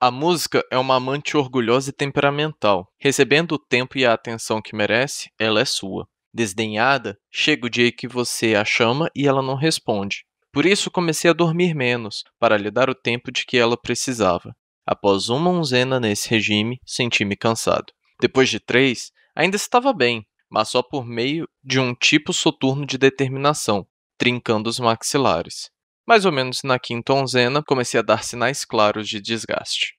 A música é uma amante orgulhosa e temperamental. Recebendo o tempo e a atenção que merece, ela é sua. Desdenhada, chega o dia que você a chama e ela não responde. Por isso comecei a dormir menos, para lhe dar o tempo de que ela precisava. Após uma onzena nesse regime, senti-me cansado. Depois de 3, ainda estava bem, mas só por meio de um tipo soturno de determinação, trincando os maxilares. Mais ou menos na 5ª onzena, comecei a dar sinais claros de desgaste.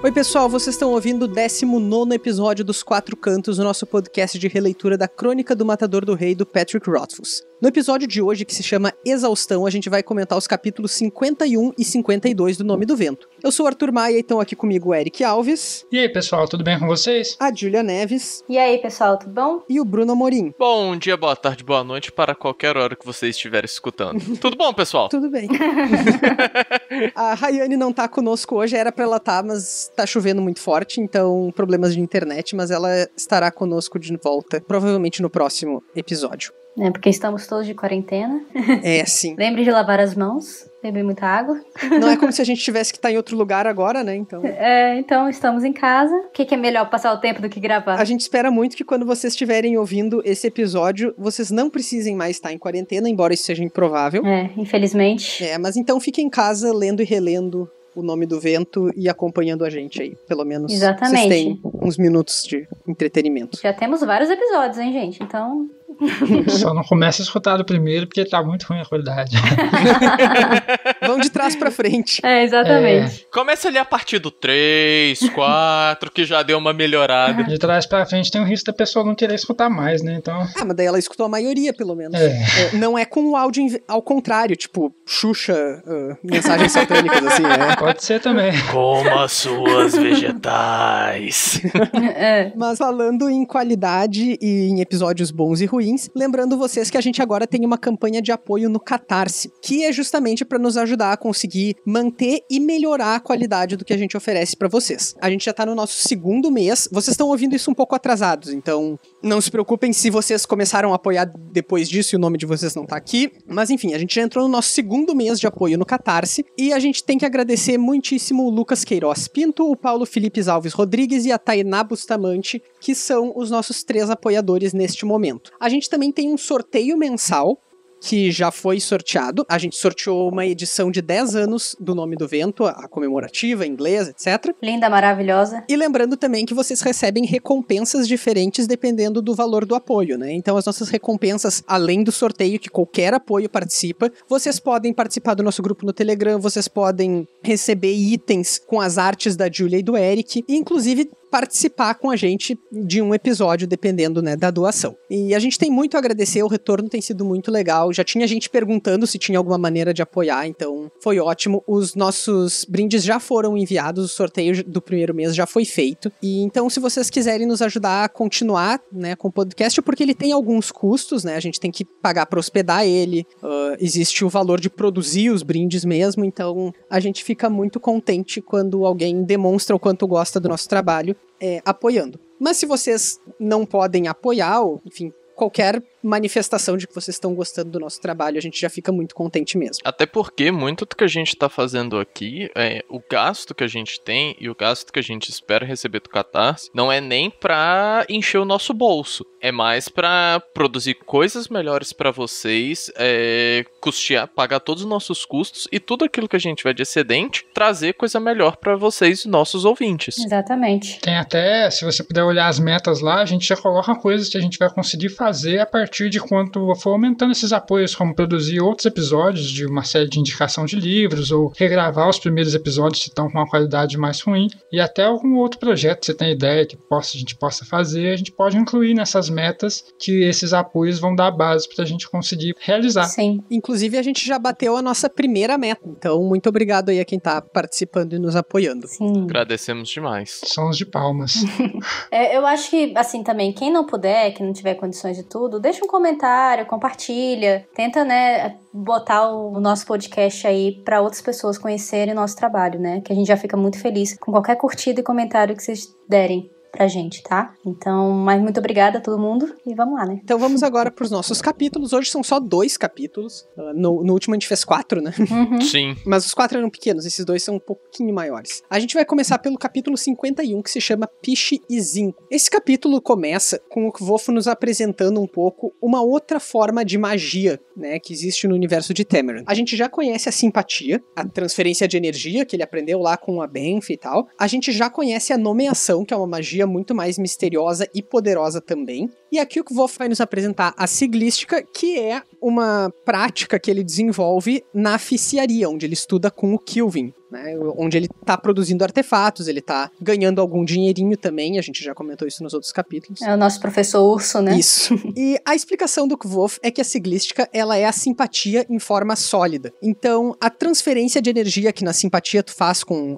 Oi pessoal, vocês estão ouvindo o 19º episódio dos Quatro Cantos, o nosso podcast de releitura da Crônica do Matador do Rei, do Patrick Rothfuss. No episódio de hoje, que se chama Exaustão, a gente vai comentar os capítulos 51 e 52 do Nome do Vento. Eu sou o Arthur Maia e estão aqui comigo o Eric Alves. E aí pessoal, tudo bem com vocês? A Júlia Neves. E aí pessoal, tudo bom? E o Bruno Amorim. Bom dia, boa tarde, boa noite para qualquer hora que você estiver escutando. Tudo bom, pessoal? Tudo bem. A Rayane não tá conosco hoje, era pra ela estar, mas tá chovendo muito forte, então problemas de internet, mas ela estará conosco de volta, provavelmente no próximo episódio. É, porque estamos todos de quarentena. É, sim. Lembre de lavar as mãos, beber muita água. Não é como se a gente tivesse que estar em outro lugar agora, né? Então estamos em casa. O que é melhor passar o tempo do que gravar? A gente espera muito que quando vocês estiverem ouvindo esse episódio, vocês não precisem mais estar em quarentena, embora isso seja improvável. Infelizmente. Mas então fiquem em casa lendo e relendo O Nome do Vento e acompanhando a gente aí, pelo menos. Exatamente. Vocês têm uns minutos de entretenimento. Já temos vários episódios, hein, gente? Então... Só não começa a escutar do primeiro porque tá muito ruim a qualidade. Vão de trás pra frente. Exatamente. Começa ali a partir do 3, 4, que já deu uma melhorada. De trás pra frente tem o risco da pessoa não querer escutar mais, né? Então... mas daí ela escutou a maioria, pelo menos. Não é com o áudio ao contrário, tipo, Xuxa, mensagens satânicas, assim, né? Pode ser também. Coma suas vegetais. Mas falando em qualidade e em episódios bons e ruins, lembrando vocês que a gente agora tem uma campanha de apoio no Catarse, que é justamente para nos ajudar a conseguir manter e melhorar a qualidade do que a gente oferece para vocês. A gente já tá no nosso 2º mês, vocês estão ouvindo isso um pouco atrasados, então não se preocupem se vocês começaram a apoiar depois disso e o nome de vocês não tá aqui, mas enfim, a gente já entrou no nosso 2º mês de apoio no Catarse e a gente tem que agradecer muitíssimo o Lucas Queiroz Pinto, o Paulo Felipe Alves Rodrigues e a Tainá Bustamante, que são os nossos 3 apoiadores neste momento. A gente também tem um sorteio mensal que já foi sorteado. A gente sorteou uma edição de 10 anos do Nome do Vento, a comemorativa, inglesa, etc. Linda, maravilhosa. E lembrando também que vocês recebem recompensas diferentes dependendo do valor do apoio, né? Então as nossas recompensas, além do sorteio, que qualquer apoio participa, vocês podem participar do nosso grupo no Telegram, vocês podem receber itens com as artes da Júlia e do Eric, e inclusive participar com a gente de um episódio, dependendo, né, da doação. E a gente tem muito a agradecer, o retorno tem sido muito legal. Já tinha gente perguntando se tinha alguma maneira de apoiar, então foi ótimo. Os nossos brindes já foram enviados, o sorteio do primeiro mês já foi feito. E então, se vocês quiserem nos ajudar a continuar, né, com o podcast, porque ele tem alguns custos, né, a gente tem que pagar para hospedar ele, existe o valor de produzir os brindes mesmo, então a gente fica muito contente quando alguém demonstra o quanto gosta do nosso trabalho, apoiando. Mas se vocês não podem apoiar, ou, enfim, qualquer manifestação de que vocês estão gostando do nosso trabalho, a gente já fica muito contente mesmo. Até porque muito do que a gente tá fazendo aqui, o gasto que a gente tem e o gasto que a gente espera receber do Catarse, não é nem pra encher o nosso bolso. É mais pra produzir coisas melhores pra vocês, custear, pagar todos os nossos custos e tudo aquilo que a gente tiver de excedente, trazer coisa melhor pra vocês, nossos ouvintes. Exatamente. Tem até, se você puder olhar as metas lá, a gente já coloca coisas que a gente vai conseguir fazer a partir partir de quanto for aumentando esses apoios, como produzir outros episódios de uma série de indicação de livros, ou regravar os primeiros episódios que estão com uma qualidade mais ruim, e até algum outro projeto que você tem ideia que a gente possa fazer, a gente pode incluir nessas metas que esses apoios vão dar base para a gente conseguir realizar. Sim. Inclusive, a gente já bateu a nossa primeira meta, então muito obrigado aí a quem tá participando e nos apoiando. Sim. Agradecemos demais. Sons de palmas. Eu acho que, assim, também, quem não puder, quem não tiver condições de tudo, deixa um comentário, compartilha, tenta, né, botar o nosso podcast aí pra outras pessoas conhecerem o nosso trabalho, né, que a gente já fica muito feliz com qualquer curtida e comentário que vocês derem pra gente, tá? Então, mas muito obrigada a todo mundo e vamos lá, né? Então vamos agora pros nossos capítulos. Hoje são só 2 capítulos. No último a gente fez 4, né? Uhum. Sim. Mas os 4 eram pequenos, esses 2 são um pouquinho maiores. A gente vai começar pelo capítulo 51, que se chama Piche e Zinco. Esse capítulo começa com o Kvothe nos apresentando um pouco uma outra forma de magia, né, que existe no universo de Temerant. A gente já conhece a simpatia, a transferência de energia, que ele aprendeu lá com a Banff e tal. A gente já conhece a nomeação, que é uma magia muito mais misteriosa e poderosa também. E aqui o Kvothe vai nos apresentar a siglística, que é uma prática que ele desenvolve na ficiaria, onde ele estuda com o Kilvin, né, onde ele tá produzindo artefatos, ele tá ganhando algum dinheirinho também, a gente já comentou isso nos outros capítulos. É o nosso professor Urso, né? Isso. E a explicação do Kvothe é que a siglística, ela é a simpatia em forma sólida. Então, a transferência de energia que na simpatia tu faz com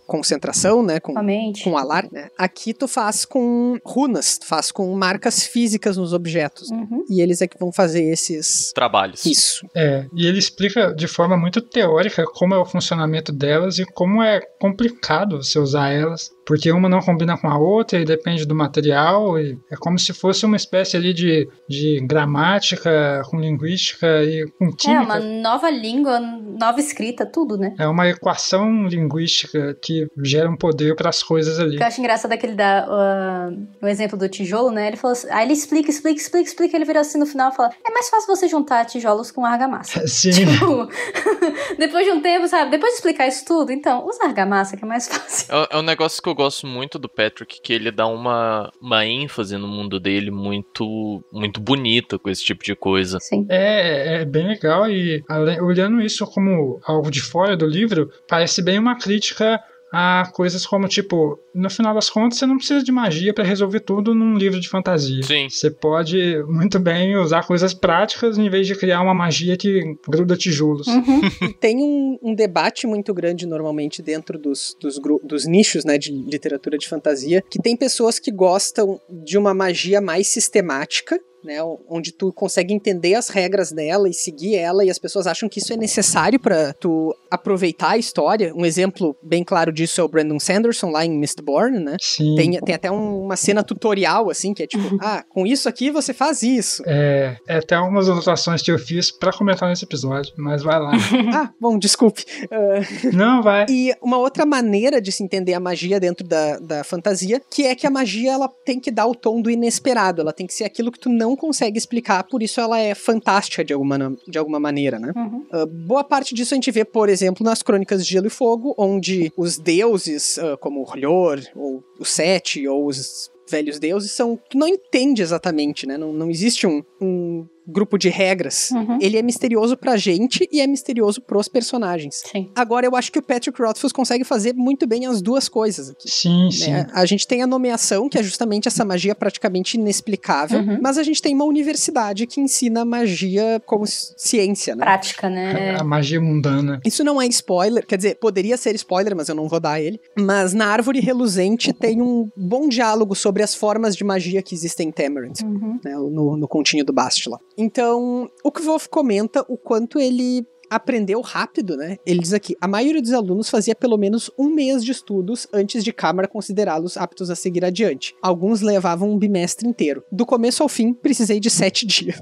concentração, né, com alar, né, aqui tu faz com runas, tu faz com marcas físicas nos objetos. Uhum. E eles é que vão fazer esses trabalhos. Isso. E ele explica de forma muito teórica como é o funcionamento delas e como é complicado você usar elas, porque uma não combina com a outra e depende do material, e é como se fosse uma espécie ali de gramática com linguística e com química. É uma nova língua, nova escrita, tudo, né? É uma equação linguística que gera um poder para as coisas ali. O que eu acho engraçado é que ele dá o exemplo do tijolo, né? Ele falou assim, aí ele explica, ele vira assim no final e fala, é mais fácil você juntar tijolos com argamassa. Sim. Tipo, depois de um tempo, sabe? Depois de explicar isso tudo, então, usa argamassa que é mais fácil. É um negócio que eu gosto muito do Patrick, que ele dá uma ênfase no mundo dele muito, muito bonita com esse tipo de coisa. Sim. É bem legal e olhando isso como algo de fora do livro, parece bem uma crítica a coisas como, tipo, no final das contas, você não precisa de magia pra resolver tudo num livro de fantasia. Sim. Você pode muito bem usar coisas práticas em vez de criar uma magia que gruda tijolos. Uhum. E tem um debate muito grande normalmente dentro dos nichos, né, de literatura de fantasia, que tem pessoas que gostam de uma magia mais sistemática, né, onde tu consegue entender as regras dela e seguir ela, e as pessoas acham que isso é necessário pra tu aproveitar a história. Um exemplo bem claro disso é o Brandon Sanderson lá em Mistborn, né? Sim. Tem até uma cena tutorial, assim, que é tipo, com isso aqui você faz isso. É até algumas anotações que eu fiz pra comentar nesse episódio, mas vai lá. Bom, desculpe. Não, vai. E uma outra maneira de se entender a magia dentro da fantasia, que é que a magia, ela tem que dar o tom do inesperado, ela tem que ser aquilo que tu não consegue explicar, por isso ela é fantástica de alguma maneira, né? Uhum. Boa parte disso a gente vê, por exemplo, nas Crônicas de Gelo e Fogo, onde os deuses, como o Hlor, ou o Sete, ou os velhos deuses, tu não entende exatamente, né? Não existe um grupo de regras. Uhum. Ele é misterioso pra gente e é misterioso pros personagens. Sim. Agora, eu acho que o Patrick Rothfuss consegue fazer muito bem as duas coisas aqui. Sim, sim. Né? A gente tem a nomeação, que é justamente essa magia praticamente inexplicável, mas a gente tem uma universidade que ensina magia como ciência, né? Prática, né? A magia mundana. Isso não é spoiler, quer dizer, poderia ser spoiler, mas eu não vou dar ele. Mas na Árvore Reluzente tem um bom diálogo sobre as formas de magia que existem em Temerant, né, no continho do Bastila. Então, o Kvothe comenta o quanto ele aprendeu rápido, né? Ele diz aqui, a maioria dos alunos fazia pelo menos 1 mês de estudos antes de Câmara considerá-los aptos a seguir adiante. Alguns levavam um bimestre inteiro. Do começo ao fim, precisei de 7 dias.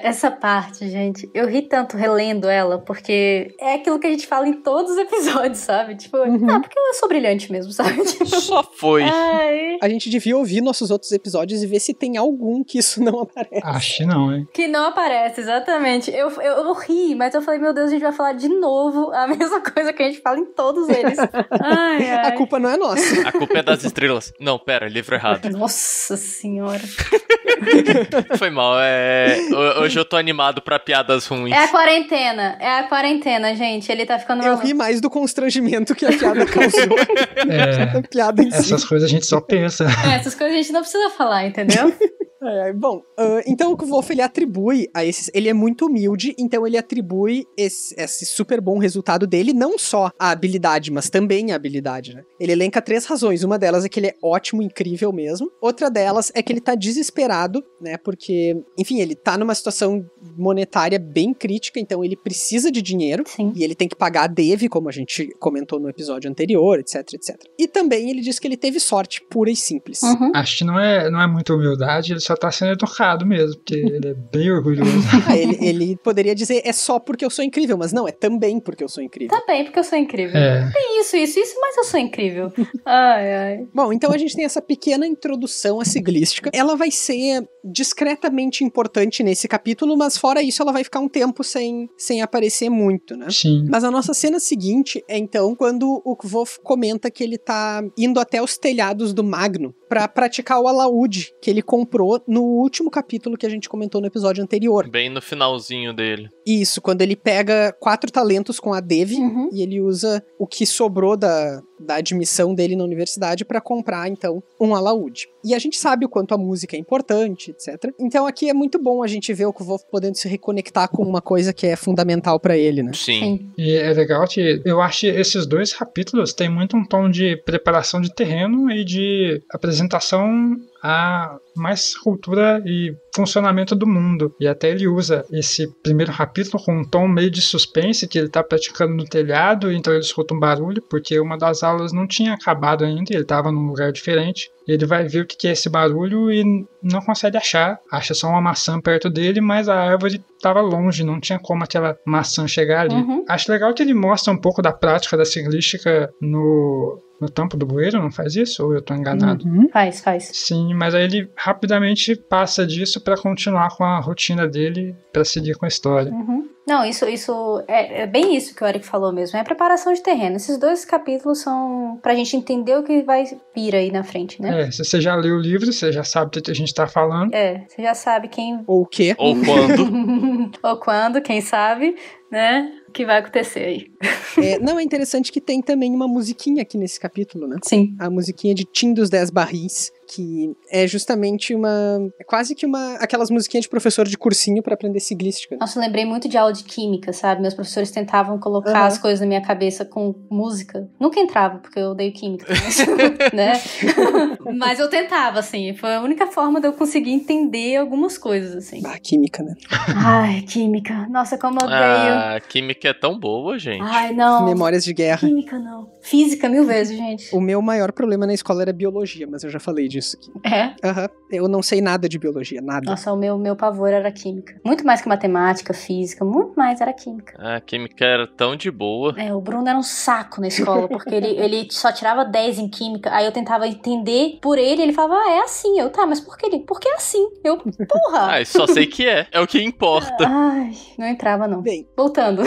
Essa parte, gente, eu ri tanto relendo ela, porque é aquilo que a gente fala em todos os episódios, sabe? Tipo, porque eu sou brilhante mesmo, sabe? Tipo, só foi. Ai. A gente devia ouvir nossos outros episódios e ver se tem algum que isso não aparece. Acho que não, hein? Que não aparece, exatamente. Eu ri, mas mas eu falei, meu Deus, a gente vai falar de novo a mesma coisa que a gente fala em todos eles. Ai, ai. A culpa não é nossa. A culpa é das estrelas. Não, pera, livro errado. Nossa senhora. Foi mal, hoje eu tô animado pra piadas ruins. É a quarentena, gente. Ele tá ficando Eu maluco. ri mais do constrangimento que a piada causou. A piada em si. Essas coisas a gente só pensa. Essas coisas a gente não precisa falar, entendeu? Bom, então o Kvolf, ele atribui a esses... Ele é muito humilde, então ele atribui esse super bom resultado dele, não só a habilidade, mas também a habilidade, né? Ele elenca 3 razões. Uma delas é que ele é ótimo, incrível mesmo. Outra delas é que ele tá desesperado, né? Porque, enfim, ele tá numa situação monetária bem crítica, então ele precisa de dinheiro. Sim. E ele tem que pagar a Devi, como a gente comentou no episódio anterior, etc, etc. E também ele diz que ele teve sorte pura e simples. Uhum. Acho que não é muita humildade, ele só tá sendo educado mesmo, porque ele é bem orgulhoso. Ele poderia dizer, é só porque eu sou incrível, mas não, é também porque eu sou incrível. Também, porque eu sou incrível. É. Tem isso, mas eu sou incrível. Ai, ai. Bom, então a gente tem essa pequena introdução à siglística. Ela vai ser discretamente importante nesse capítulo, mas fora isso ela vai ficar um tempo sem aparecer muito, né? Sim. Mas a nossa cena seguinte é então quando o Kvolf comenta que ele tá indo até os telhados do Magno pra praticar o alaúde que ele comprou no último capítulo que a gente comentou no episódio anterior. Bem no finalzinho dele. Isso, quando ele pega 4 talentos com a Devi e ele usa o que sobrou da admissão dele na universidade pra comprar, então, um alaúde. E a gente sabe o quanto a música é importante, etc. Então aqui é muito bom a gente ver o Kvolf podendo se reconectar com uma coisa que é fundamental pra ele, né? Sim. E é legal que eu acho que esses 2 capítulos têm muito um tom de preparação de terreno e de apresentação a mais cultura e funcionamento do mundo. E até ele usa esse primeiro capítulo com um tom meio de suspense, que ele tá praticando no telhado, então ele escuta um barulho, porque uma das aulas não tinha acabado ainda, ele tava num lugar diferente. E ele vai ver o que é esse barulho e não consegue achar. Acha só uma maçã perto dele, mas a árvore estava longe, não tinha como aquela maçã chegar ali. Acho legal que ele mostra um pouco da prática da siglística no Tampo do Bueiro, não faz isso? Ou eu tô enganado? Faz. Sim, mas aí ele rapidamente passa disso para continuar com a rotina dele, para seguir com a história. Não, isso é bem isso que o Eric falou mesmo, é a preparação de terreno. Esses 2 capítulos são pra gente entender o que vai vir aí na frente, né? Se você já leu o livro, você já sabe do que a gente tá falando. Você já sabe quem... Ou o quê? Ou quando. Ou quando, quem sabe, né? O que vai acontecer aí. Não, é interessante que tem também uma musiquinha aqui nesse capítulo, né? Sim. A musiquinha de Tim dos 10 Barris, que é justamente quase que aquelas musiquinhas de professor de cursinho pra aprender siglística. Nossa, eu lembrei muito de aula de química, sabe? Meus professores tentavam colocar as coisas na minha cabeça com música. Nunca entrava, porque eu odeio química, né? Mas eu tentava, assim. Foi a única forma de eu conseguir entender algumas coisas, assim. Química, né? Ai, química. Nossa, como eu odeio. Química é tão boa, gente. Ai, não. Memórias de guerra. Química, não. Física, 1000 vezes, gente. O meu maior problema na escola era biologia, mas eu já falei disso aqui. É? Eu não sei nada de biologia, nada. Nossa, o meu pavor era química. Muito mais que matemática, física, muito mais era química. A química era tão de boa. O Bruno era um saco na escola, porque ele só tirava 10 em química, aí eu tentava entender por ele falava, é assim. Eu, tá, mas por que é assim? Eu, porra! Só sei que é o que importa. Ai, não entrava não. Bem. Voltando.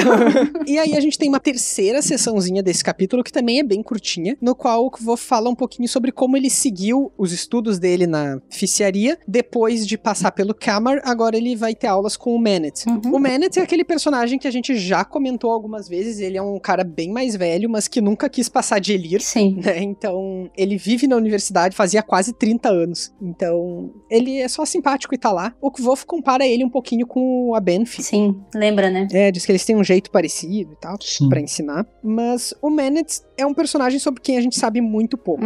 E aí a gente tem uma terceira sessãozinha desse capítulo, que também é bem curtinha, no qual o Kvolf fala um pouquinho sobre como ele seguiu os estudos dele na ficiaria, depois de passar pelo Kamar, agora ele vai ter aulas com o Manet. O Manet é aquele personagem que a gente já comentou algumas vezes, ele é um cara bem mais velho, mas que nunca quis passar de Elir. Sim. Né? Então, ele vive na universidade fazia quase 30 anos. Então, ele é só simpático e tá lá. O Kvolf compara ele um pouquinho com o Abenfi. Sim, lembra, né? Diz que eles têm um jeito parecido e tal, pra ensinar. Mas o Manet é um personagem sobre quem a gente sabe muito pouco.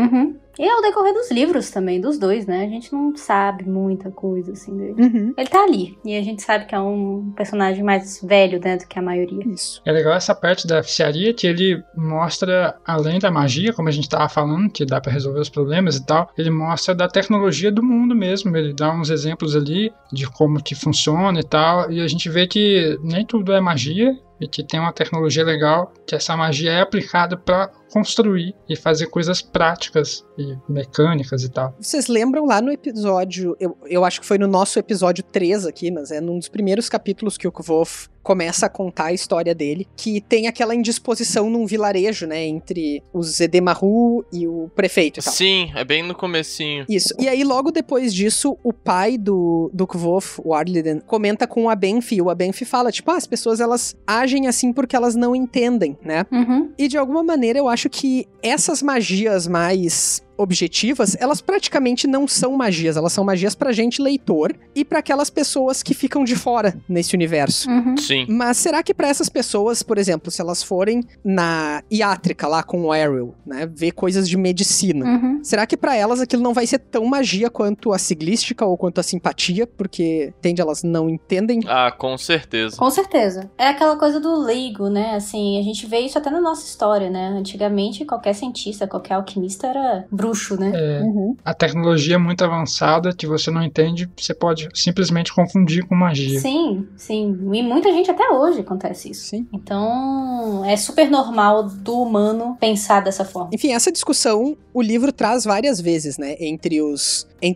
E ao decorrer dos livros também, dos dois, né? A gente não sabe muita coisa, assim, dele. Ele tá ali. E a gente sabe que é um personagem mais velho, né, do que a maioria. Isso. É legal essa parte da oficiaria que ele mostra, além da magia, como a gente tava falando, que dá pra resolver os problemas e tal, ele mostra da tecnologia do mundo mesmo. Ele dá uns exemplos ali de como que funciona e tal. E a gente vê que nem tudo é magia. E que tem uma tecnologia legal, que essa magia é aplicada para construir e fazer coisas práticas e mecânicas e tal. Vocês lembram lá no episódio, eu acho que foi no nosso episódio 3 aqui, mas é num dos primeiros capítulos que o Kvof começa a contar a história dele, que tem aquela indisposição num vilarejo, né, entre os Edemaru e o prefeito e tal. Sim, é bem no comecinho. Isso. E aí, logo depois disso, o pai do Kvof, o Arliden, comenta com o Abenfi. O Abenfi fala, tipo, as pessoas, elas agem assim porque elas não entendem, né? Uhum. E de alguma maneira, eu acho que essas magias mais objetivas, elas praticamente não são magias, elas são magias pra gente leitor e pra aquelas pessoas que ficam de fora nesse universo. Uhum. Sim. Mas será que pra essas pessoas, por exemplo, se elas forem na Iátrica lá com o Ariel, né, ver coisas de medicina, Uhum. será que pra elas aquilo não vai ser tão magia quanto a siglística ou quanto a simpatia, porque entende, elas não entendem? Ah, com certeza. Com certeza. É aquela coisa do leigo, né? Assim, a gente vê isso até na nossa história, né? Antigamente, qualquer cientista, qualquer alquimista era bruxo, né? Uhum. A tecnologia é muito avançada que você não entende, você pode simplesmente confundir com magia. Sim, sim. E muita gente até hoje acontece isso. Sim. Então, é super normal do humano pensar dessa forma. Enfim, essa discussão o livro traz várias vezes, né? Entre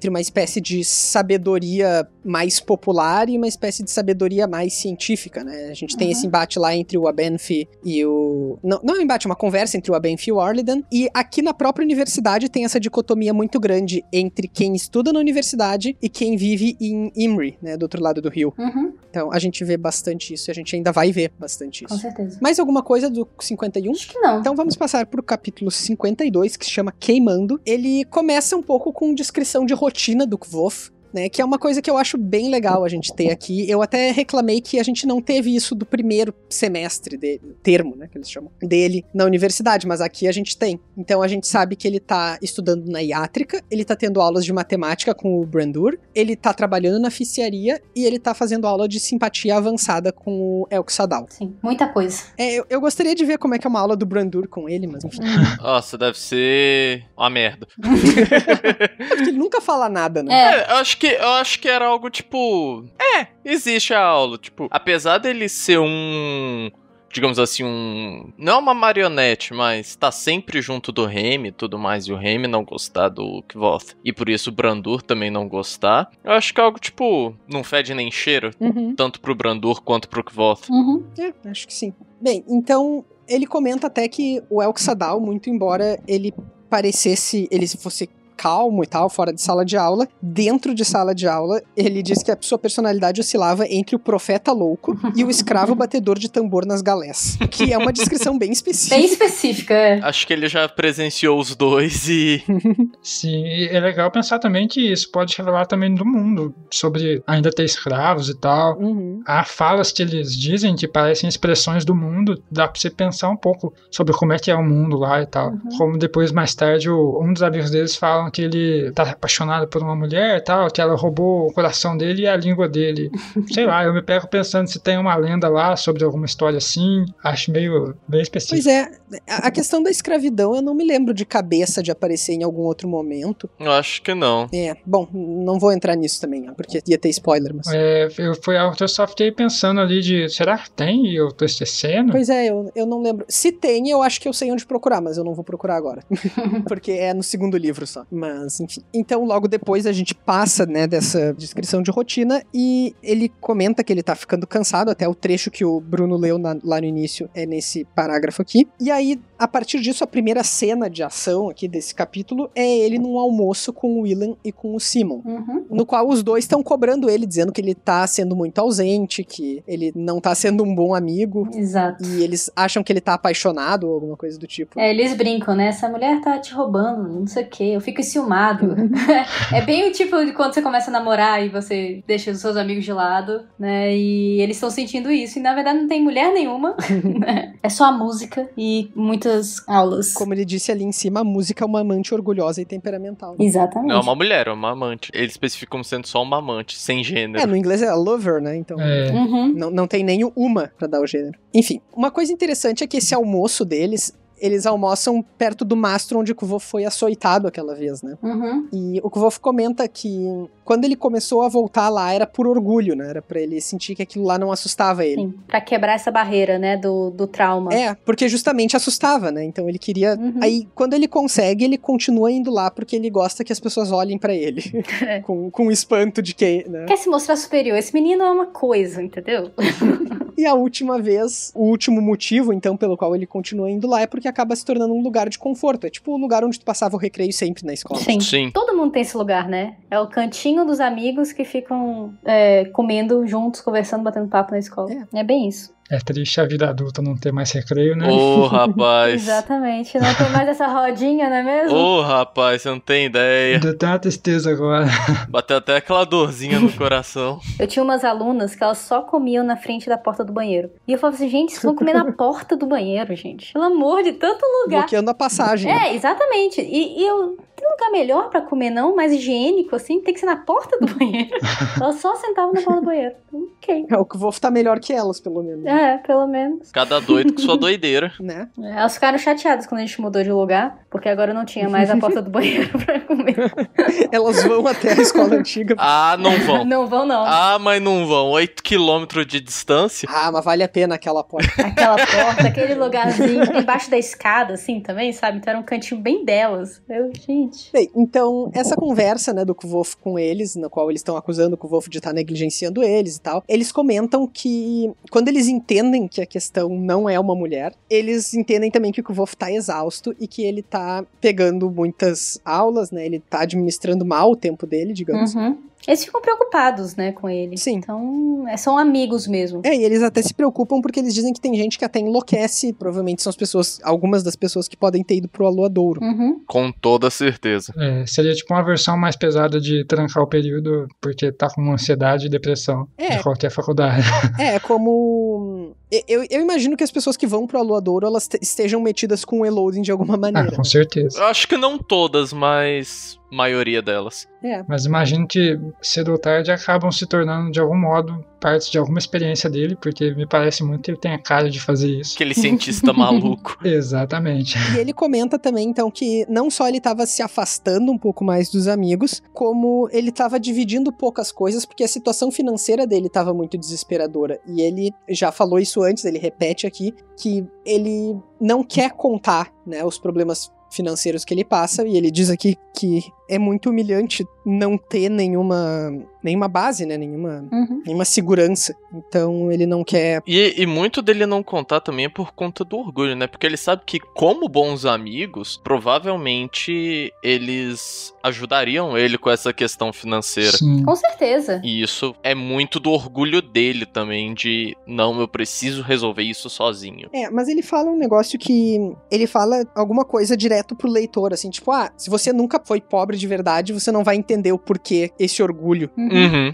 uma espécie de sabedoria mais popular e uma espécie de sabedoria mais científica, né? A gente tem esse embate lá entre o Abenfi e o... Não é um embate, é uma conversa entre o Abenfi e o Arliden. E aqui na própria universidade tem essa dicotomia muito grande entre quem estuda na universidade e quem vive em Imri, né? Do outro lado do rio. Uhum, Então a gente vê bastante isso e a gente ainda vai ver bastante com isso. certeza. Mais alguma coisa do 51? Acho que não. Então vamos passar pro capítulo 52, que se chama Queimando. Ele começa um pouco com descrição de rotina do Kvof, né, que é uma coisa que eu acho bem legal a gente ter aqui. Eu até reclamei que a gente não teve isso do primeiro semestre dele, termo, né, que eles chamam, dele na universidade, mas aqui a gente tem. Então a gente sabe que ele tá estudando na Iátrica, ele tá tendo aulas de matemática com o Brandur, ele tá trabalhando na ficiaria e ele tá fazendo aula de simpatia avançada com o Elxadal. Sim, muita coisa. Eu gostaria de ver como é que é uma aula do Brandur com ele, mas enfim. Nossa, deve ser uma merda. É porque ele nunca fala nada, né? Eu acho que era algo tipo... existe a aula, tipo... Apesar dele ser digamos assim, não uma marionete, mas tá sempre junto do Remy e tudo mais, e o Remy não gostar do Kvoth, e por isso o Brandur também não gostar, eu acho que é algo tipo... Não fede nem cheiro, tanto pro Brandur quanto pro Kvoth. Uhum. Acho que sim. Bem, então ele comenta até que o Elxadal, muito embora ele fosse calmo e tal, fora de sala de aula, dentro de sala de aula, ele diz que a sua personalidade oscilava entre o profeta louco e o escravo batedor de tambor nas galés, que é uma descrição bem específica. Bem específica, é. Acho que ele já presenciou os dois e... Sim, e é legal pensar também que isso pode revelar também do mundo, sobre ainda ter escravos e tal. Há falas que eles dizem que parecem expressões do mundo, dá pra você pensar um pouco sobre como é que é o mundo lá e tal. Como depois, mais tarde, um dos amigos deles falam que ele tá apaixonado por uma mulher e tal, que ela roubou o coração dele e a língua dele. Sei lá, eu me pego pensando se tem uma lenda lá sobre alguma história assim, acho meio bem específico. Pois é, a questão da escravidão eu não me lembro de cabeça de aparecer em algum outro momento. Eu acho que não. Bom, não vou entrar nisso também, porque ia ter spoiler, mas... Foi algo que eu só fiquei pensando ali de, será que tem e eu tô esquecendo? Pois é, eu não lembro. Se tem, eu acho que eu sei onde procurar, mas eu não vou procurar agora. Porque é no segundo livro só. Mas, enfim. Então, logo depois a gente passa, né, dessa descrição de rotina e ele comenta que ele tá ficando cansado, até o trecho que o Bruno leu lá no início é nesse parágrafo aqui. E aí, a partir disso, a primeira cena de ação aqui desse capítulo é ele num almoço com o Willan e com o Simon. No qual os dois estão cobrando ele, dizendo que ele tá sendo muito ausente, que ele não tá sendo um bom amigo. Exato. E eles acham que ele tá apaixonado ou alguma coisa do tipo. Eles brincam, né? Essa mulher tá te roubando, não sei o quê, eu fico enciumado. É bem o tipo de quando você começa a namorar e você deixa os seus amigos de lado, né? E eles estão sentindo isso. E na verdade não tem mulher nenhuma, né? É só a música e muitas aulas. Como ele disse ali em cima, a música é uma amante orgulhosa e temperamental. Né? Exatamente. Não é uma mulher, é uma amante. Ele especifica como sendo só uma amante, sem gênero. No inglês é lover, né? Então não tem nem o uma pra dar o gênero. Enfim, uma coisa interessante é que esse almoço deles eles almoçam perto do mastro onde o Kvolf foi açoitado aquela vez, né? E o Kvolf comenta que quando ele começou a voltar lá era por orgulho, né? Era pra ele sentir que aquilo lá não assustava ele. Sim, pra quebrar essa barreira, né, do trauma. Porque justamente assustava, né? Então ele queria... Aí, quando ele consegue, ele continua indo lá porque ele gosta que as pessoas olhem pra ele. com espanto de que, né? Quer se mostrar superior. Esse menino é uma coisa, entendeu? E a última vez, o último motivo, então, pelo qual ele continua indo lá é porque acaba se tornando um lugar de conforto. É tipo o lugar onde tu passava o recreio sempre na escola. Sim. Todo mundo tem esse lugar, né? É o cantinho dos amigos que ficam comendo juntos, conversando, batendo papo na escola. É bem isso. É triste a vida adulta não ter mais recreio, né? Ô, rapaz. Exatamente, não tem mais essa rodinha, não é mesmo? Ô, rapaz, você não tem ideia. Deu até uma tristeza agora. Bateu até aquela dorzinha no coração. Eu tinha umas alunas que elas só comiam na frente da porta do banheiro. E eu falava assim, gente, vocês vão comer na porta do banheiro, gente. Pelo amor de tanto lugar. Bloqueando a passagem. Exatamente. E eu... Tem lugar melhor pra comer, não? Mais higiênico, assim? Tem que ser na porta do banheiro. Elas só sentavam na porta do banheiro. Ok. O Kvolf tá melhor que elas, pelo menos. Pelo menos. Cada doido com sua doideira. Né? Elas ficaram chateadas quando a gente mudou de lugar, porque agora não tinha mais a porta do banheiro pra comer. Elas vão até a escola antiga. Ah, não vão. Não vão, não. Ah, mas não vão. 8 km de distância. Ah, mas vale a pena aquela porta. Aquela porta, aquele lugarzinho embaixo da escada, assim, também, sabe? Então era um cantinho bem delas. Gente. Bem, então, essa conversa, né, do Kvolf com eles, na qual eles estão acusando o Kvolf de estar negligenciando eles e tal, eles comentam que quando eles entendem que a questão não é uma mulher, eles entendem também que o Kvolf tá exausto e que ele tá pegando muitas aulas, né, ele tá administrando mal o tempo dele, digamos. Eles ficam preocupados, né, com ele. Sim. Então, são amigos mesmo. E eles até se preocupam porque eles dizem que tem gente que até enlouquece. Provavelmente são as pessoas, algumas das pessoas que podem ter ido pro Aloadouro. Com toda certeza. Seria tipo uma versão mais pesada de trancar o período porque tá com ansiedade e depressão de qualquer faculdade. Como... Eu imagino que as pessoas que vão pro Aloadouro, elas estejam metidas com o Eloding de alguma maneira. Com certeza. Eu acho que não todas, mas maioria delas. Mas imagino que cedo ou tarde acabam se tornando de algum modo parte de alguma experiência dele, porque me parece muito que ele tem a cara de fazer isso. Aquele cientista maluco. Exatamente. E ele comenta também, então, que não só ele estava se afastando um pouco mais dos amigos, como ele estava dividindo poucas coisas, porque a situação financeira dele estava muito desesperadora. E ele já falou isso antes, ele repete aqui, que ele não quer contar, né, os problemas financeiros que ele passa, e ele diz aqui que é muito humilhante não ter nenhuma base, né, nenhuma segurança, então ele não quer... E muito dele não contar também é por conta do orgulho, né, porque ele sabe que como bons amigos, provavelmente eles ajudariam ele com essa questão financeira. Sim. Com certeza. E isso é muito do orgulho dele também, de não, eu preciso resolver isso sozinho. Mas ele fala um negócio que... Ele fala alguma coisa direto pro leitor, assim, tipo, se você nunca foi pobre de verdade, você não vai entender o porquê esse orgulho.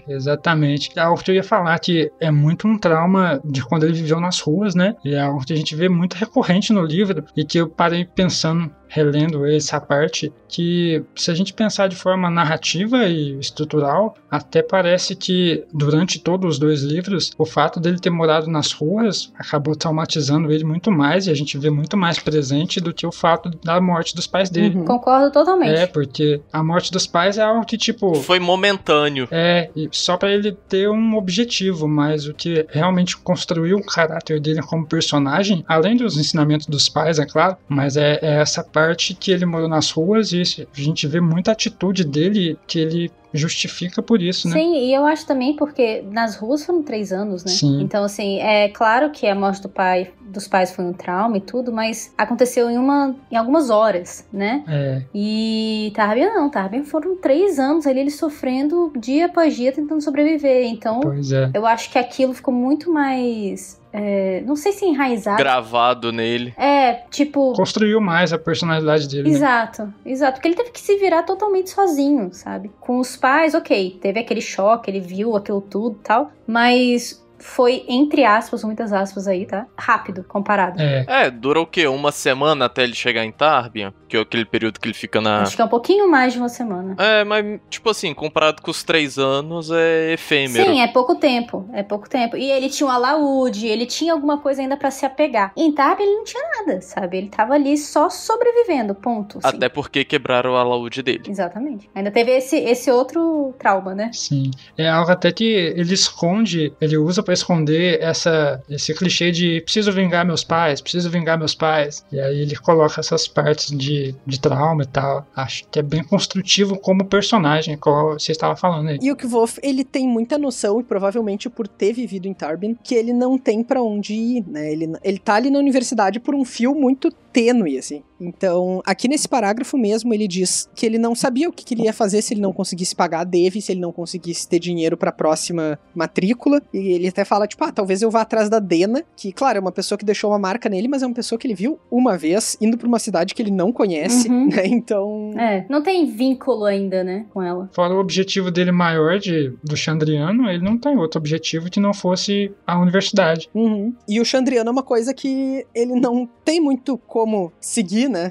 Exatamente. É algo que eu ia falar, que é muito um trauma de quando ele viveu nas ruas, né? E é algo que a gente vê muito recorrente no livro, e que eu parei pensando, relendo essa parte, que se a gente pensar de forma narrativa e estrutural, até parece que durante todos os 2 livros, o fato dele ter morado nas ruas acabou traumatizando ele muito mais, e a gente vê muito mais presente do que o fato da morte dos pais dele. Concordo totalmente. Porque a morte dos pais é algo que, tipo... Foi momentâneo. E só pra ele ter um objetivo, mas o que realmente construiu o caráter dele como personagem, além dos ensinamentos dos pais, é claro, mas é essa parte que ele morou nas ruas, e a gente vê muita atitude dele que ele justifica por isso, né? Sim, e eu acho também porque nas ruas foram 3 anos, né? Sim. Então, assim, é claro que a morte dos pais foi um trauma e tudo, mas aconteceu em algumas horas, né? E Tarbian foram 3 anos ali, ele sofrendo dia após dia, tentando sobreviver. Então, eu acho que aquilo ficou muito mais... não sei se enraizado. Gravado nele. Tipo... Construiu mais a personalidade dele, Exato. Porque ele teve que se virar totalmente sozinho, sabe? Com os pais, ok, teve aquele choque, ele viu aquilo tudo e tal, mas foi, entre aspas, muitas aspas aí, tá? Rápido, comparado. Dura o quê? Uma semana até ele chegar em Tarbian? Que é aquele período que ele fica na... Acho que é um pouquinho mais de uma semana. Mas, tipo assim, comparado com os 3 anos, é efêmero. Sim, é pouco tempo. E ele tinha um alaúde, ele tinha alguma coisa ainda pra se apegar. Em Tarbian ele não tinha nada, sabe? Ele tava ali só sobrevivendo, ponto. Assim. Até porque quebraram o alaúde dele. Exatamente. Ainda teve esse outro trauma, né? Sim. É algo até que ele usa pra esconder esse clichê de preciso vingar meus pais. E aí ele coloca essas partes de trauma e tal. Acho que é bem construtivo como personagem, como você estava falando aí. E o Kvolf, ele tem muita noção, e provavelmente por ter vivido em Tarbian, que ele não tem pra onde ir, né? Ele tá ali na universidade por um fio muito tênue, assim. Então, aqui nesse parágrafo mesmo, ele diz que ele não sabia o que ele ia fazer se ele não conseguisse pagar a Devi, se ele não conseguisse ter dinheiro pra próxima matrícula. E ele até fala, tipo, talvez eu vá atrás da Dena, que, claro, é uma pessoa que deixou uma marca nele, mas é uma pessoa que ele viu uma vez, indo pra uma cidade que ele não conhece, né? Então... não tem vínculo ainda, né, com ela. Fora o objetivo dele maior do Chandriano, ele não tem outro objetivo que não fosse a universidade. E o Chandriano é uma coisa que ele não tem muito como seguir, né?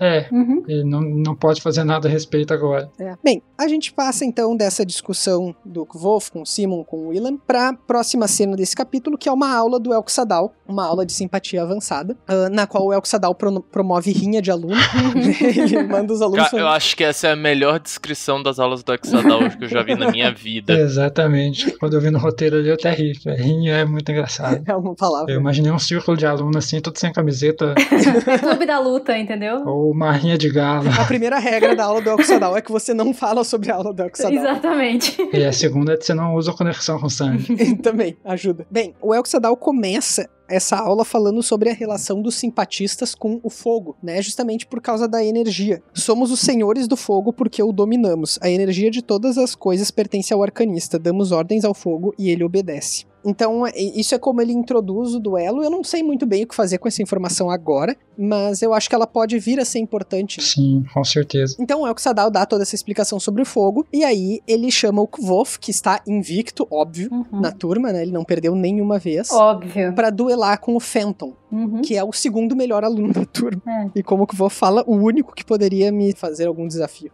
Ele não pode fazer nada a respeito agora. Bem, a gente passa então dessa discussão do Kvolf com o Simon, com o Willan, pra próxima cena desse capítulo, que é uma aula do Elxadal, uma aula de simpatia avançada, na qual o Elxadal promove rinha de aluno. Ele manda os alunos... Eu acho que essa é a melhor descrição das aulas do Elxadal que eu já vi na minha vida. Exatamente. Quando eu vi no roteiro ali, eu até ri. Rinha é muito engraçado. É uma palavra. Eu imaginei um círculo de aluno assim, tudo sem camiseta. Clube da luta, entendeu? Ou uma rinha de galo. A primeira regra da aula do Elxadal é que você não fala sobre a aula do Elxadal. Exatamente. E a segunda é que você não usa conexão com sangue. Também, ajuda. Bem, o Elxadal começa essa aula falando sobre a relação dos simpatistas com o fogo, né? Justamente por causa da energia. Somos os senhores do fogo porque o dominamos. A energia de todas as coisas pertence ao arcanista. Damos ordens ao fogo e ele obedece. Então, isso é como ele introduz o duelo. Eu não sei muito bem o que fazer com essa informação agora, mas eu acho que ela pode vir a ser importante. Sim, com certeza. Então, o Elxadal dá toda essa explicação sobre o fogo, e aí ele chama o Kvolf, que está invicto, óbvio, na turma, né? Ele não perdeu nenhuma vez. Óbvio. Pra duelar com o Fenton, que é o segundo melhor aluno da turma. E como o Kvolf fala, o único que poderia me fazer algum desafio.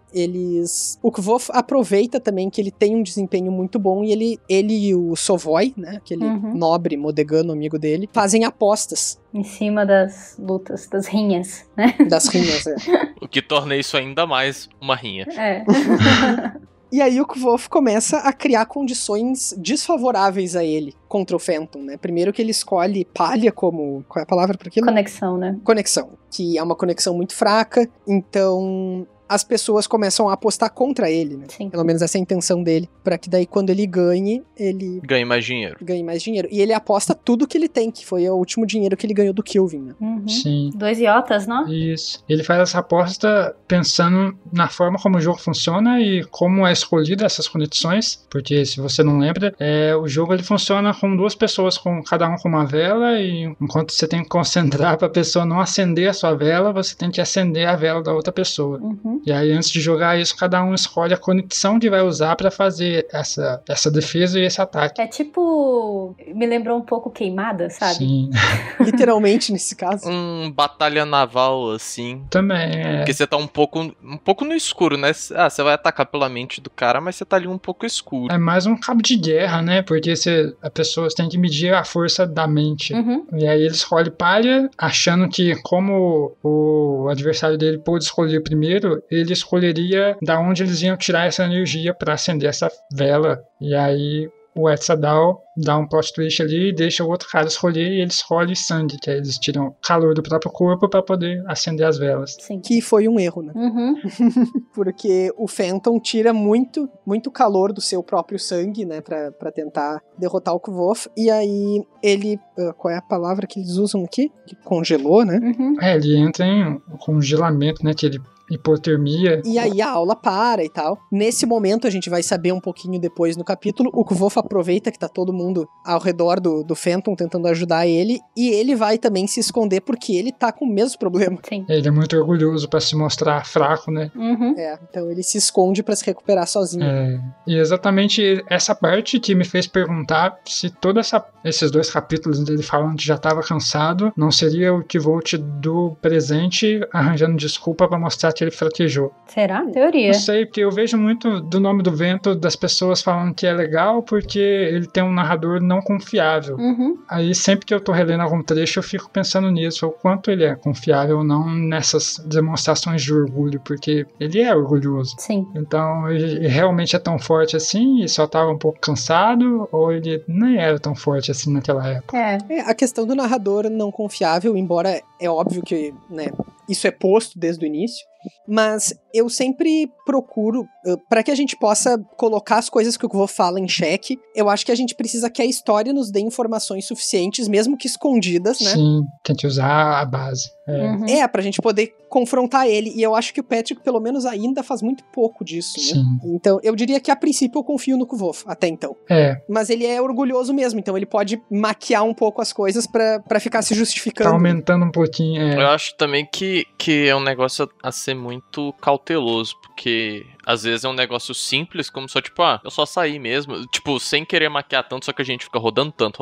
O Kvolf aproveita também que ele tem um desempenho muito bom, e ele e o Sovoi, né? Aquele nobre modegano amigo dele, fazem apostas. Em cima das lutas, das rinhas, né? Das rinhas, O que torna isso ainda mais uma rinha. E aí o Kvolf começa a criar condições desfavoráveis a ele contra o Fenton, né? Primeiro que ele escolhe palha como... Qual é a palavra para aquilo? Conexão, né? Conexão, que é uma conexão muito fraca, então... as pessoas começam a apostar contra ele, né? Sim. Pelo menos essa é a intenção dele. Pra que daí, quando ele ganhe, ele... ganhe mais dinheiro. ganhe mais dinheiro. E ele aposta tudo que ele tem, que foi o último dinheiro que ele ganhou do Kilvin, né? Sim. 2 iotas, não? Isso. Ele faz essa aposta pensando na forma como o jogo funciona e como é escolhida essas conexões. Porque, se você não lembra, o jogo ele funciona com 2 pessoas, cada um com uma vela, e enquanto você tem que concentrar pra pessoa não acender a sua vela, você tem que acender a vela da outra pessoa. E aí, antes de jogar isso, cada um escolhe a conexão que vai usar pra fazer essa defesa e esse ataque. É tipo... me lembrou um pouco Queimada, sabe? Sim. Literalmente, nesse caso. Batalha naval, assim. Também, Porque você tá um pouco no escuro, né? Você vai atacar pela mente do cara, mas você tá ali um pouco escuro. É mais um cabo de guerra, né? Porque a pessoa tem que medir a força da mente. E aí ele escolhe palha, achando que como o adversário dele pôde escolher primeiro, ele escolheria da onde eles iam tirar essa energia pra acender essa vela. E aí o Elxadal dá um plot twist ali e deixa o outro cara escolher, e ele escolhe sangue, que aí eles tiram calor do próprio corpo pra poder acender as velas. Sim. Que foi um erro, né? Porque o Fenton tira muito, muito calor do seu próprio sangue, né? Pra tentar derrotar o Kvolf. E aí ele... qual é a palavra que eles usam aqui? Ele congelou, né? Ele entra em congelamento, né? Que ele... hipotermia. E aí a aula para e tal. Nesse momento, a gente vai saber um pouquinho depois no capítulo, o Kvolf aproveita que tá todo mundo girando ao redor do Fenton, tentando ajudar ele, e ele vai também se esconder porque ele tá com o mesmo problema. Sim. Ele é muito orgulhoso pra se mostrar fraco, né? Uhum. Então ele se esconde pra se recuperar sozinho. E exatamente essa parte que me fez perguntar se todos esses 2 capítulos dele falando que já tava cansado, não seria o Kvolt do presente arranjando desculpa pra mostrar que ele fraquejou. Será? Teoria. Não sei, porque eu vejo muito do Nome do Vento das pessoas falando que é legal porque ele tem um narrador não confiável. Uhum. Aí sempre que eu tô relendo algum trecho eu fico pensando nisso, o quanto ele é confiável ou não nessas demonstrações de orgulho, porque ele é orgulhoso. Sim. Então ele realmente é tão forte assim e só tava um pouco cansado, ou ele nem era tão forte assim naquela época. A questão do narrador não confiável, embora é óbvio que, né, isso é posto desde o início, mas eu sempre procuro, para que a gente possa colocar as coisas que o Kvof fala em xeque, eu acho que a gente precisa que a história nos dê informações suficientes, mesmo que escondidas, né? Sim, tem que usar a base. Uhum. Pra gente poder confrontar ele, e eu acho que o Patrick, pelo menos ainda, faz muito pouco disso, né? Sim. Então, eu diria que a princípio eu confio no Kvof, até então. Mas ele é orgulhoso mesmo, então ele pode maquiar um pouco as coisas pra ficar se justificando. Tá aumentando um pouquinho, Eu acho também que é um negócio a ser muito cauteloso, porque às vezes é um negócio simples, como só tipo, eu só saí mesmo, tipo, sem querer maquiar tanto, só que a gente fica rodando tanto,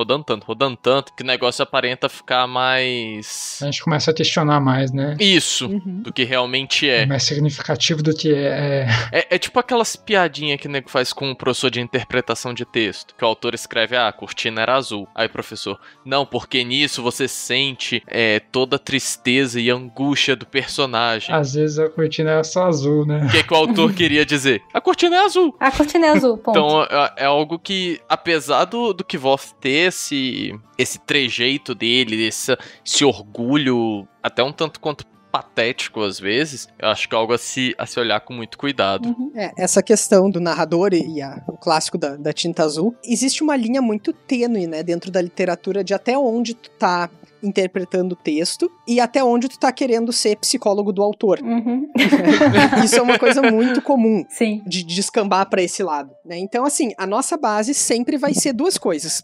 que o negócio aparenta ficar mais... A gente começa a questionar mais, né? Isso, do que realmente é. É mais significativo do que É tipo aquelas piadinhas que o nego faz com o professor de interpretação de texto, que o autor escreve, a cortina era azul. Aí o professor, não, porque nisso você sente toda a tristeza e angústia do personagem. Às vezes a cortina era só azul, né? O que o autor queria dizer? A cortina é azul. A cortina é azul, ponto. Então é algo que, apesar do Kvof ter esse trejeito dele, esse orgulho, até um tanto quanto patético às vezes, eu acho que é algo a se olhar com muito cuidado. Essa questão do narrador e o clássico da tinta azul, existe uma linha muito tênue, né, dentro da literatura de até onde tu tá interpretando o texto e até onde tu tá querendo ser psicólogo do autor. Isso é uma coisa muito comum. Sim. De descambar pra esse lado, né? Então, assim, a nossa base sempre vai ser 2 coisas,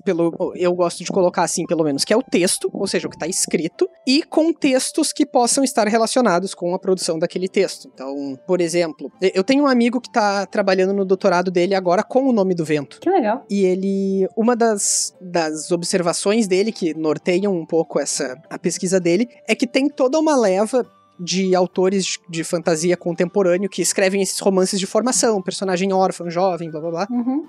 eu gosto de colocar assim, pelo menos, que é o texto, ou seja, o que tá escrito, e contextos que possam estar relacionados com a produção daquele texto. Então, por exemplo, eu tenho um amigo que tá trabalhando no doutorado dele agora com O Nome do Vento. Que legal. E uma das observações dele que norteiam um pouco a pesquisa dele, é que tem toda uma leva de autores de fantasia contemporâneo que escrevem esses romances de formação, personagem órfão, jovem, blá blá blá,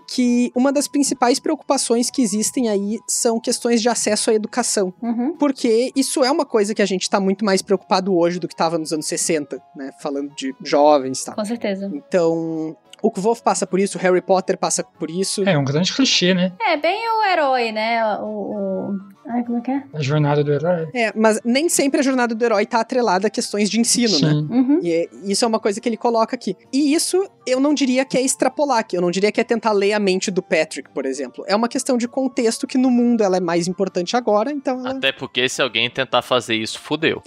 que uma das principais preocupações que existem aí são questões de acesso à educação, porque isso é uma coisa que a gente tá muito mais preocupado hoje do que tava nos anos 60, né, falando de jovens e tal. Com certeza. Então, o Kvof passa por isso, o Harry Potter passa por isso. É um grande clichê, né? É bem o herói, né? Ai, como é que é? A jornada do herói. Mas nem sempre a jornada do herói tá atrelada a questões de ensino, Sim. né? E isso é uma coisa que ele coloca aqui. E isso eu não diria que é extrapolar, que eu não diria que é tentar ler a mente do Patrick, por exemplo. É uma questão de contexto que no mundo ela é mais importante agora, então... Até porque se alguém tentar fazer isso, fudeu.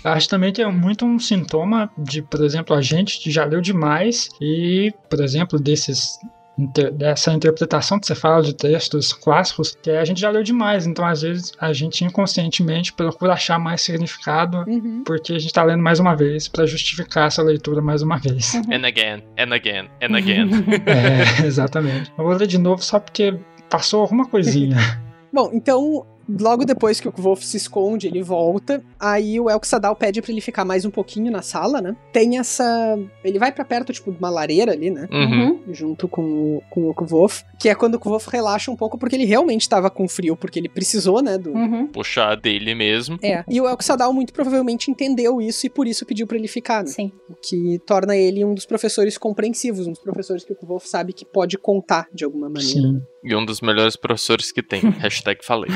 Acho também que é muito um sintoma de, por exemplo, a gente que já leu demais e, por exemplo, dessa interpretação que você fala de textos clássicos, que a gente já leu demais, então às vezes a gente inconscientemente procura achar mais significado porque a gente tá lendo mais uma vez para justificar essa leitura mais uma vez. And again, and again, and again. Exatamente. Eu vou ler de novo só porque passou alguma coisinha. Bom, então... Logo depois que o Kvof se esconde, ele volta, aí o Elk-Sadal pede pra ele ficar mais um pouquinho na sala, né? Tem essa... Ele vai pra perto, tipo, de uma lareira ali, né? Junto com o Kvof, que é quando o Kvof relaxa um pouco, porque ele realmente tava com frio, porque ele precisou, né? Puxar dele mesmo. E o Elk-Sadal muito provavelmente entendeu isso e por isso pediu pra ele ficar, né? Sim. O que torna ele um dos professores compreensivos, um dos professores que o Kvof sabe que pode contar de alguma maneira. Sim. E um dos melhores professores que tem. #falei.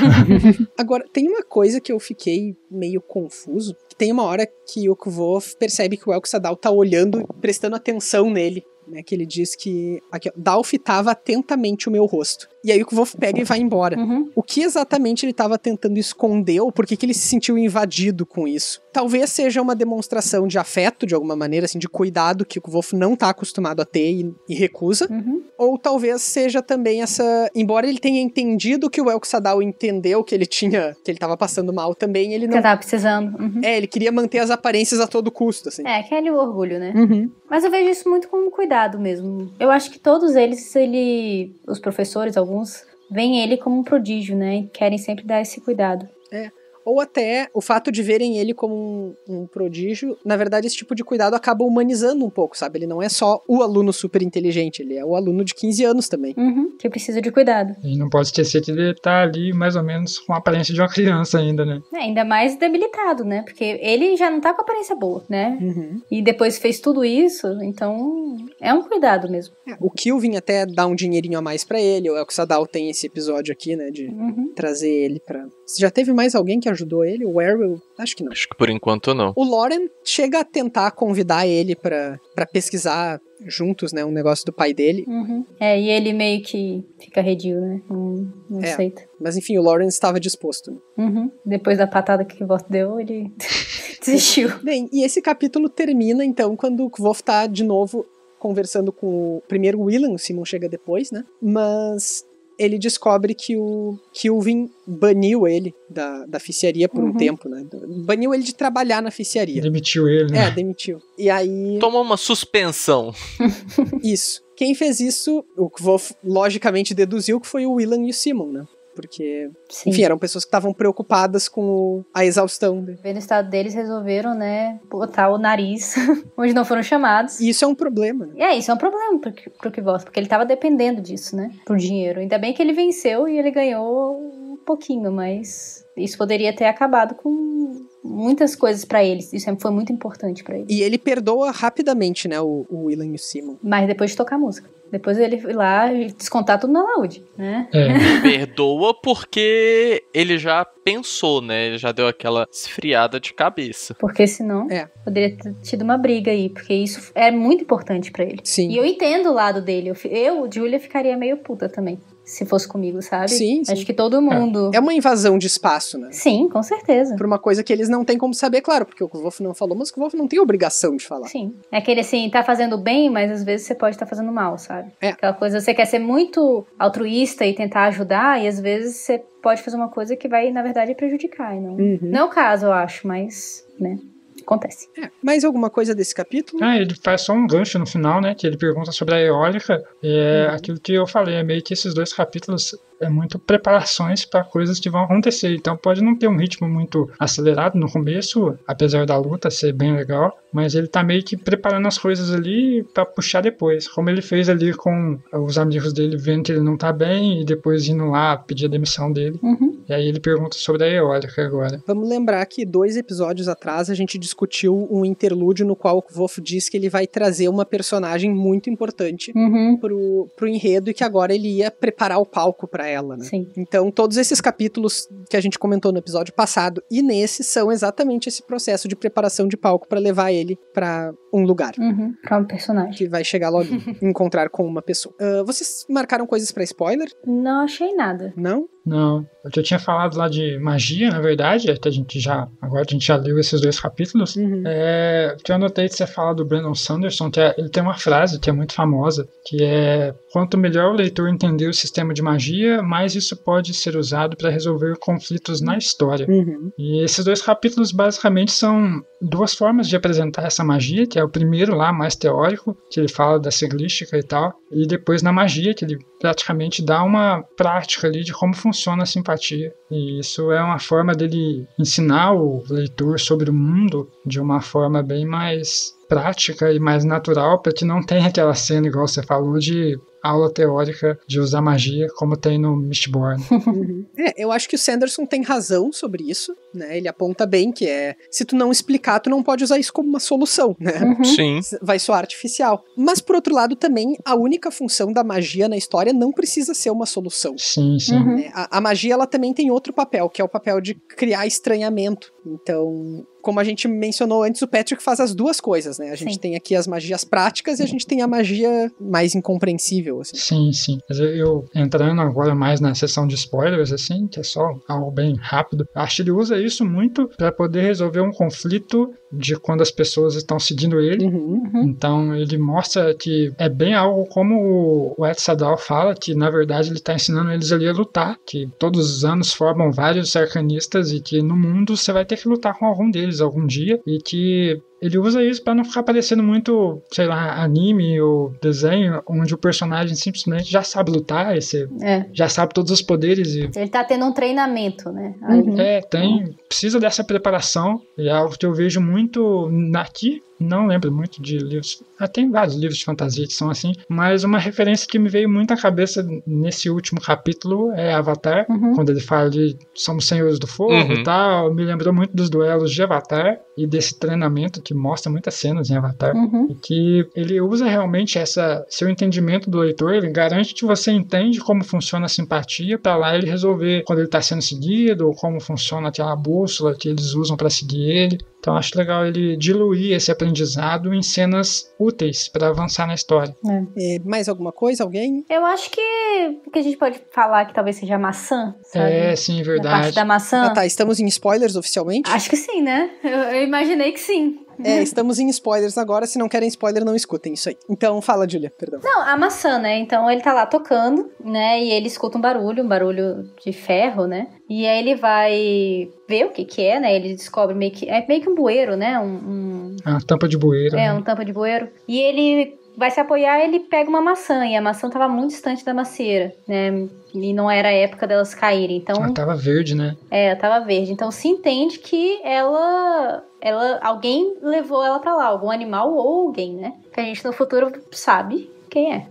Agora, tem uma coisa que eu fiquei meio confuso. Tem uma hora que o Kvof percebe que o Elk-Sadal tá olhando, prestando atenção nele né, que ele diz que aqui, ó, Dalf estava atentamente o meu rosto. E aí o Kvolf pega e vai embora. O que exatamente ele estava tentando esconder, ou por que ele se sentiu invadido com isso? Talvez seja uma demonstração de afeto, de alguma maneira, assim, de cuidado que o Kvolf não está acostumado a ter e recusa. Ou talvez seja também essa... Embora ele tenha entendido que o Elk-Sadal entendeu que ele estava passando mal também, ele não... Que tava precisando. Ele queria manter as aparências a todo custo, assim. É, aquele orgulho, né? Mas eu vejo isso muito como cuidado mesmo. Eu acho que todos eles, os professores, alguns, veem ele como um prodígio, né? E querem sempre dar esse cuidado. Ou até o fato de verem ele como um prodígio, na verdade esse tipo de cuidado acaba humanizando um pouco, sabe? Ele não é só o aluno super inteligente, ele é o aluno de 15 anos também. Que precisa de cuidado. E não pode esquecer que ele tá ali mais ou menos com a aparência de uma criança ainda, né? Ainda mais debilitado, né? Porque ele já não tá com aparência boa, né? E depois fez tudo isso, então é um cuidado mesmo. O Kilvin até dá um dinheirinho a mais pra ele, o Elk-Sadal tem esse episódio aqui, né, de trazer ele pra... Já teve mais alguém que ajudou ele? O Errol? Acho que não. Acho que por enquanto não. O Loren chega a tentar convidar ele pra pesquisar juntos, né, um negócio do pai dele. E ele meio que fica arredio, né? Não aceita. Mas enfim, o Loren estava disposto. Depois da patada que o Kvolf deu, ele desistiu. Bem, e esse capítulo termina, então, quando o Kvolf tá de novo conversando com o primeiro Willan, o Simon chega depois, né? Mas ele descobre que o Kilvin baniu ele da ficiaria por um tempo, né? Baniu ele de trabalhar na ficiaria. Demitiu ele, né? Demitiu. E aí... Tomou uma suspensão. Isso. Quem fez isso, o Kvolf logicamente deduziu que foi o Willan e o Simon, né? Porque, enfim, eram pessoas que estavam preocupadas com a exaustão. Vendo o estado deles, resolveram, né, botar o nariz onde não foram chamados. E isso é um problema, né? Isso é um problema pro Kvolf, porque ele tava dependendo disso, né, por dinheiro. Ainda bem que ele venceu e ele ganhou um pouquinho, mas isso poderia ter acabado com muitas coisas pra eles. Isso foi muito importante pra ele. E ele perdoa rapidamente, né, o Willan e o Simon. Mas depois de tocar música. Depois ele foi lá e descontar tudo na Laude, né? Perdoa porque ele já pensou, né? Ele já deu aquela esfriada de cabeça. Porque senão poderia ter tido uma briga aí, porque isso é muito importante pra ele. Sim. E eu entendo o lado dele. Eu, Julia, ficaria meio puta também. Se fosse comigo, sabe? Sim. Acho que todo mundo... É uma invasão de espaço, né? Sim, com certeza. Por uma coisa que eles não têm como saber, claro, porque o Kvolf não falou, mas o Kvolf não tem obrigação de falar. Sim. É aquele assim, tá fazendo bem, mas às vezes você pode estar fazendo mal, sabe? É. Aquela coisa, você quer ser muito altruísta e tentar ajudar, e às vezes você pode fazer uma coisa que vai, na verdade, prejudicar. E não é o caso, eu acho, mas, né? Acontece. Mais alguma coisa desse capítulo? Ele faz só um gancho no final, né? Que ele pergunta sobre a eólica. Aquilo que eu falei, é meio que esses dois capítulos é muito preparações para coisas que vão acontecer. Então pode não ter um ritmo muito acelerado no começo, apesar da luta ser bem legal, mas ele tá meio que preparando as coisas ali para puxar depois. Como ele fez ali com os amigos dele, vendo que ele não tá bem e depois indo lá pedir a demissão dele. E aí ele pergunta sobre a eólica agora. Vamos lembrar que 2 episódios atrás a gente discutiu um interlúdio no qual o Kvolf diz que ele vai trazer uma personagem muito importante pro enredo e que agora ele ia preparar o palco pra ela, né? Sim. Então todos esses capítulos que a gente comentou no episódio passado e nesse são exatamente esse processo de preparação de palco pra levar ele pra um lugar. Pra um personagem. Que vai chegar logo encontrar com uma pessoa. Vocês marcaram coisas pra spoiler? Não achei nada. Não? Não, eu já tinha falado lá de magia, na verdade, até agora a gente já leu esses 2 capítulos. Que eu anotei que você fala do Brandon Sanderson, que ele tem uma frase que é muito famosa, que é: quanto melhor o leitor entender o sistema de magia, mais isso pode ser usado para resolver conflitos na história. E esses 2 capítulos basicamente são 2 formas de apresentar essa magia, que é o primeiro lá, mais teórico, que ele fala da siglística e tal, e depois na magia, que ele praticamente dá uma prática ali de como funciona a simpatia. E isso é uma forma dele ensinar o leitor sobre o mundo de uma forma bem mais prática e mais natural, para que não tenha aquela cena, igual você falou, de aula teórica de usar magia, como tem no Mistborn. Eu acho que o Sanderson tem razão sobre isso. né? Ele aponta bem que se tu não explicar, tu não pode usar isso como uma solução, né? Sim. Vai soar artificial. Mas, por outro lado, também, a única função da magia na história não precisa ser uma solução. Sim. Né? A magia, ela também tem outro papel, que é o papel de criar estranhamento. Então, como a gente mencionou antes, o Patrick faz as duas coisas, né? A gente tem aqui as magias práticas e a gente tem a magia mais incompreensível, assim. Sim. Mas eu entrando agora mais na sessão de spoilers, assim, que é só algo bem rápido, acho que ele usa isso muito para poder resolver um conflito de quando as pessoas estão seguindo ele. Então, ele mostra que é bem algo como o Ed Sadal fala, que na verdade ele tá ensinando eles ali a lutar, que todos os anos formam vários arcanistas e que no mundo você vai ter que lutar com algum deles algum dia, e que ele usa isso pra não ficar parecendo muito, sei lá, anime ou desenho, onde o personagem simplesmente já sabe lutar, e você já sabe todos os poderes. E... ele tá tendo um treinamento, né? Precisa dessa preparação, e é algo que eu vejo muito aqui. Não lembro muito de livros. Tem vários livros de fantasia que são assim, mas uma referência que me veio muito à cabeça nesse último capítulo é Avatar, quando ele fala de somos senhores do fogo e tal. Me lembrou muito dos duelos de Avatar e desse treinamento que mostra muitas cenas em Avatar. E que ele usa realmente seu entendimento do leitor, ele garante que você entende como funciona a simpatia para lá ele resolver quando ele está sendo seguido, ou como funciona aquela bússola que eles usam para seguir ele. Então acho legal ele diluir esse aprendizado em cenas úteis para avançar na história. Mais alguma coisa? Alguém? Eu acho que a gente pode falar que talvez seja a maçã, sabe? Sim, verdade. Na parte da maçã. Tá, estamos em spoilers oficialmente? Acho que sim, né? Eu imaginei que sim. Estamos em spoilers agora, se não querem spoiler, não escutem isso aí. Então, fala, Julia, perdão. Não, a maçã, né? Então ele tá lá tocando, né? E ele escuta um barulho de ferro, né? E aí ele vai ver o que é, né? Ele descobre meio que um bueiro, né? Uma tampa de bueiro. Uma tampa de bueiro. E ele vai se apoiar, ele pega uma maçã, e a maçã tava muito distante da macieira, né? E não era a época delas caírem, então... Ela tava verde, né? Ela tava verde. Então se entende que alguém levou ela pra lá, algum animal ou alguém, né? Que a gente no futuro sabe quem é.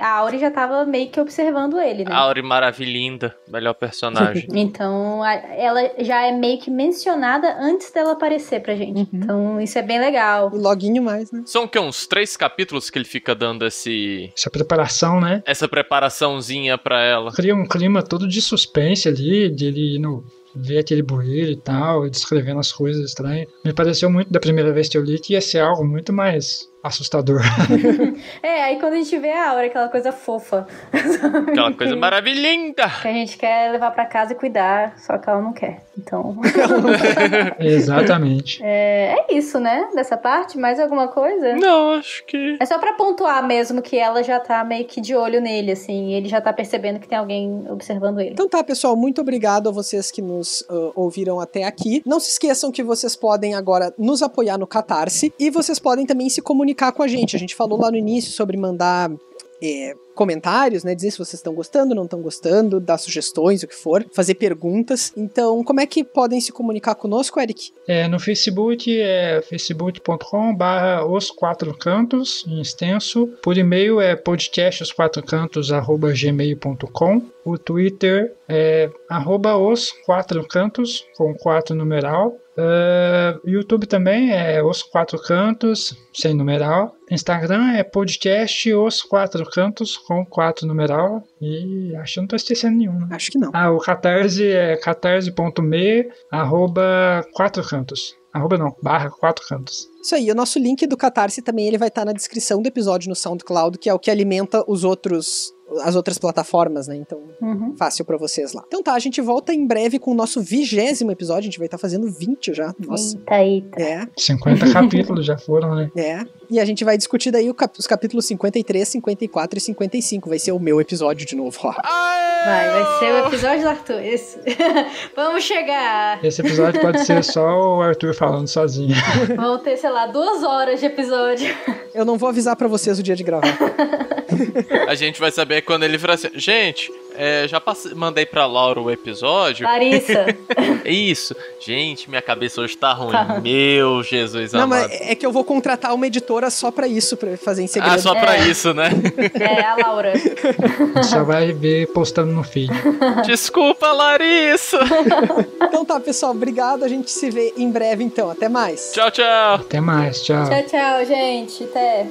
A Auri já tava meio que observando ele, né? Auri maravilhinda, melhor personagem. Então, ela já é meio que mencionada antes dela aparecer pra gente. Então, isso é bem legal. E loguinho mais, né? São o quê? Uns 3 capítulos que ele fica dando essa preparação, né? Essa preparaçãozinha pra ela. Cria um clima todo de suspense ali, de ele ver aquele bueiro e tal, e descrevendo as coisas estranhas. Me pareceu muito da primeira vez que eu li que ia ser algo muito mais assustador. Aí quando a gente vê a Aura, aquela coisa fofa. Aquela coisa maravilhinda. Que a gente quer levar pra casa e cuidar, só que ela não quer. Então... Exatamente. É isso, né? Dessa parte, mais alguma coisa? Não, acho que... É só pra pontuar mesmo que ela já tá meio que de olho nele, assim. E ele já tá percebendo que tem alguém observando ele. Então tá, pessoal. Muito obrigado a vocês que nos ouviram até aqui. Não se esqueçam que vocês podem agora nos apoiar no Catarse. E vocês podem também se comunicar com a gente. A gente falou lá no início sobre mandar comentários, né? Dizer se vocês estão gostando, não estão gostando, dar sugestões, o que for, fazer perguntas. Então, como é que podem se comunicar conosco, Eric? No Facebook é facebook.com/os4cantos, em extenso. Por e-mail é podcastosquatrocantos@gmail.com. O Twitter é @os4cantos, com 4 numeral. YouTube também é Os Quatro Cantos, sem numeral. Instagram é podcast Os Quatro Cantos, com 4 numeral. E acho que eu não tô esquecendo nenhum, né? Acho que não. O Catarse é catarse.me/4cantos. /4cantos. Isso aí, o nosso link do Catarse também ele vai estar na descrição do episódio no SoundCloud, que é o que alimenta as outras plataformas, né? Então, fácil pra vocês lá. Então tá, a gente volta em breve com o nosso 20º episódio. A gente vai estar fazendo 20 já. Nossa. Eita. 50 capítulos já foram, né? E a gente vai discutir daí os capítulos 53, 54 e 55. Vai ser o meu episódio de novo, ó. Vai ser o episódio do Arthur. Esse. Vamos chegar. Esse episódio pode ser só o Arthur falando sozinho. Vão ter, sei lá, 2 horas de episódio. Eu não vou avisar pra vocês o dia de gravar. A gente vai saber quando ele virar assim, gente, Já mandei pra Laura o episódio. Larissa. Isso. Gente, minha cabeça hoje tá ruim. Meu Jesus amado. Não, mas é que eu vou contratar uma editora só pra isso, pra fazer em segredo. Só pra isso, né? A Laura. Só vai ver postando no feed. Desculpa, Larissa. Então tá, pessoal, obrigado. A gente se vê em breve, então. Até mais. Tchau, tchau. Até mais, tchau. Tchau, tchau, gente. Até.